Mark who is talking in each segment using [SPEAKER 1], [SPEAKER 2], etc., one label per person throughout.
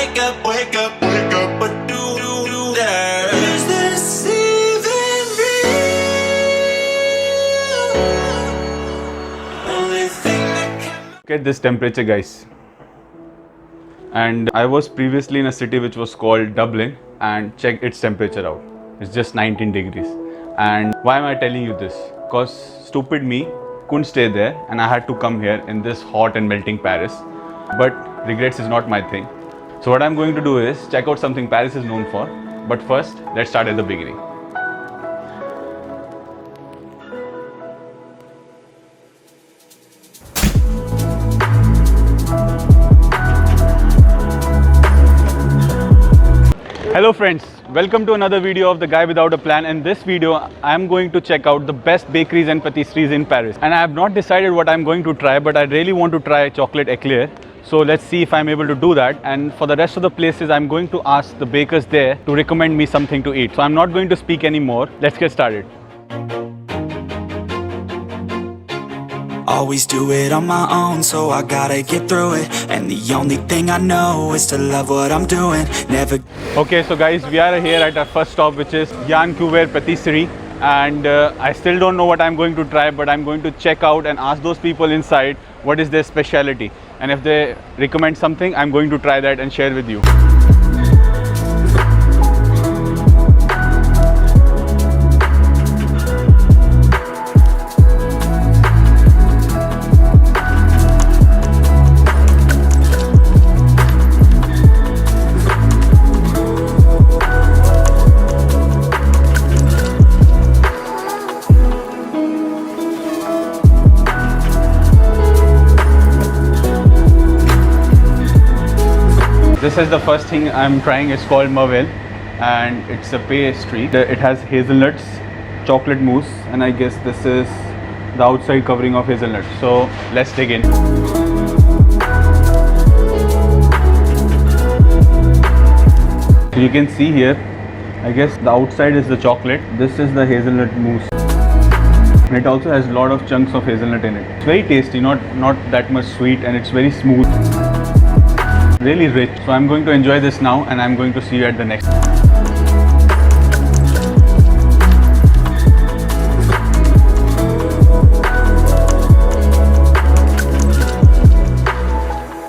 [SPEAKER 1] wake up, but do that. Is this even real? Only thing that can
[SPEAKER 2] Look at this temperature, guys. And I was previously in a city which was called Dublin, and check its temperature out. It's just 19 degrees. And why am I telling you this? Because stupid me couldn't stay there and I had to come here in this hot and melting Paris. But regrets is not my thing. So what I'm going to do is check out something Paris is known for. But first, let's start at the beginning. Hello friends, welcome to another video of The Guy Without a Plan. In this video, I am going to check out the best bakeries and patisseries in Paris. And I have not decided what I'm going to try, but I really want to try chocolate eclair. So let's see if I'm able to do that. And for the rest of the places, I'm going to ask the bakers there to recommend me something to eat. So I'm not going to speak anymore. Let's get started.
[SPEAKER 1] always do it on my own, so I gotta get through it. And the only thing I know is to love what I'm doing. Never.
[SPEAKER 2] Okay, so guys, we are here at our first stop, which is Jan Cuvier Patisserie. And I still don't know what I'm going to try, but I'm going to check out and ask those people inside what is their specialty. And if they recommend something, I'm going to try that and share with you. This is the first thing I'm trying. It's called Merveille and it's a pastry. It has hazelnuts, chocolate mousse, and I guess this is the outside covering of hazelnut. So let's dig in. So you can see here, I guess the outside is the chocolate. This is the hazelnut mousse. And it also has a lot of chunks of hazelnut in it. It's very tasty, not that much sweet, and it's very smooth. Really rich. So I'm going to enjoy this now and I'm going to see you at the next.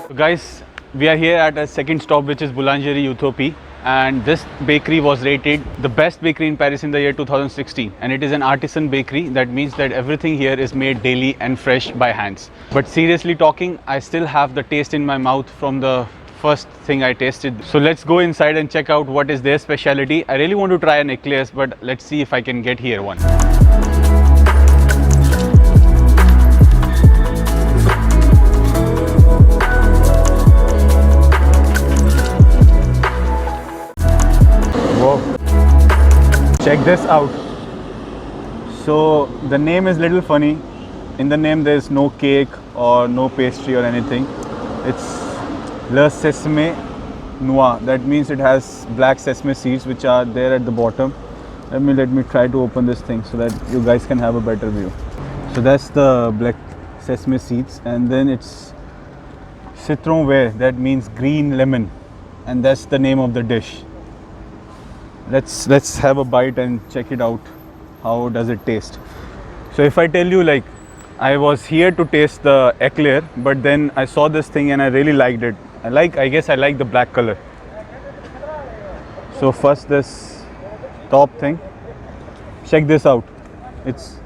[SPEAKER 2] So guys, we are here at a second stop, which is Boulangerie Utopie, and this bakery was rated the best bakery in Paris in the year 2016, and it is an artisan bakery. That means that everything here is made daily and fresh by hands. But seriously talking, I still have the taste in my mouth from the first thing I tasted. So let's go inside and check out what is their specialty. I really want to try an eclairs, but let's see if I can get here one. Whoa. Check this out. So the name is little funny. In the name there is no cake or no pastry or anything. It's Le Sesame Noir. That means it has black sesame seeds which are there at the bottom. Let me try to open this thing so that you guys can have a better view. So that's the black sesame seeds, and then it's citron vert. That means green lemon, and that's the name of the dish. Let's have a bite and check it out. How does it taste? So if I tell you, like, I was here to taste the eclair, but then I saw this thing and I really liked it. I guess I like the black color. So first this top thing. Check this out. It's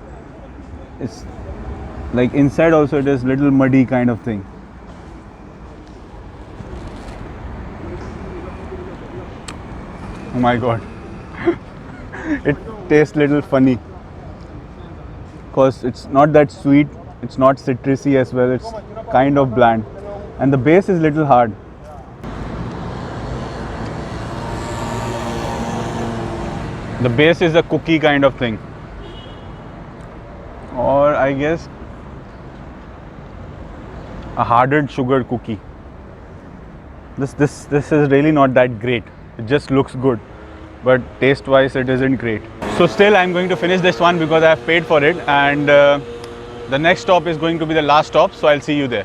[SPEAKER 2] like inside also it is little muddy kind of thing. Oh my god. It tastes little funny. Because it's not that sweet, it's not citrusy as well, it's kind of bland, and the base is little hard. The base is a cookie kind of thing, or I guess a hardened sugar cookie. This is really not that great. It just looks good, but taste wise it isn't great. So still I'm going to finish this one because I have paid for it, and the next stop is going to be the last stop, so I'll see you there.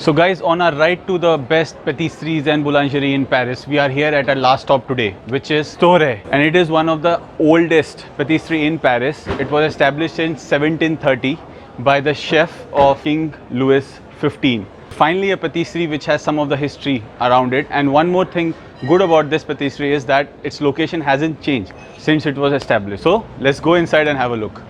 [SPEAKER 2] So guys, on our ride to the best patisseries and boulangerie in Paris, we are here at our last stop today, which is Storet, and it is one of the oldest patisserie in Paris. It was established in 1730 by the chef of King Louis XV. Finally, a patisserie which has some of the history around it. And one more thing good about this patisserie is that its location hasn't changed since it was established. So let's go inside and have a look.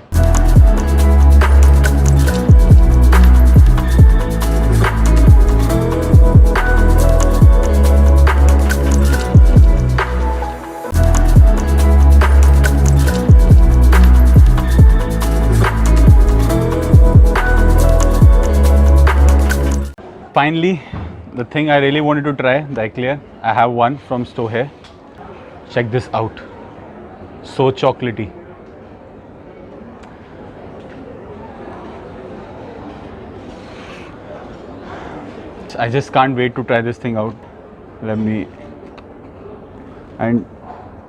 [SPEAKER 2] Finally, the thing I really wanted to try, the eclair. I have one from Stohet. Check this out. So chocolatey. I just can't wait to try this thing out. Let me. And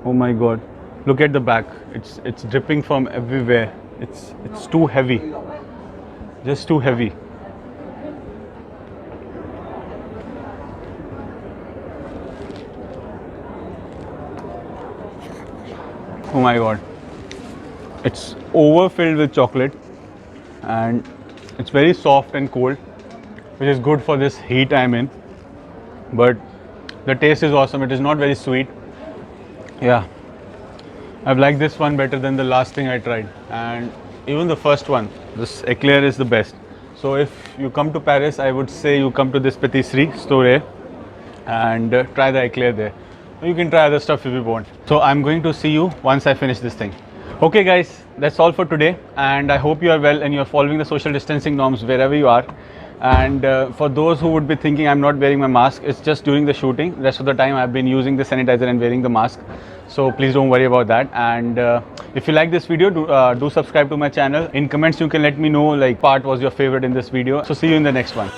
[SPEAKER 2] oh my god, look at the back. It's dripping from everywhere. It's too heavy. Just too heavy. Oh my god, it's overfilled with chocolate and it's very soft and cold, which is good for this heat I'm in. But the taste is awesome. It is not very sweet. Yeah, I've liked this one better than the last thing I tried, and even the first one. This eclair is the best. So if you come to Paris, I would say you come to this patisserie Storet and try the eclair there. You can try other stuff if you want. So I'm going to see you once I finish this thing. Okay guys, that's all for today, and I hope you are well and you're following the social distancing norms wherever you are. And for those who would be thinking I'm not wearing my mask, it's just during the shooting. Rest of the time I've been using the sanitizer and wearing the mask. So please don't worry about that. And if you like this video, do subscribe to my channel. In comments you can let me know like part was your favorite in this video. So see you in the next one.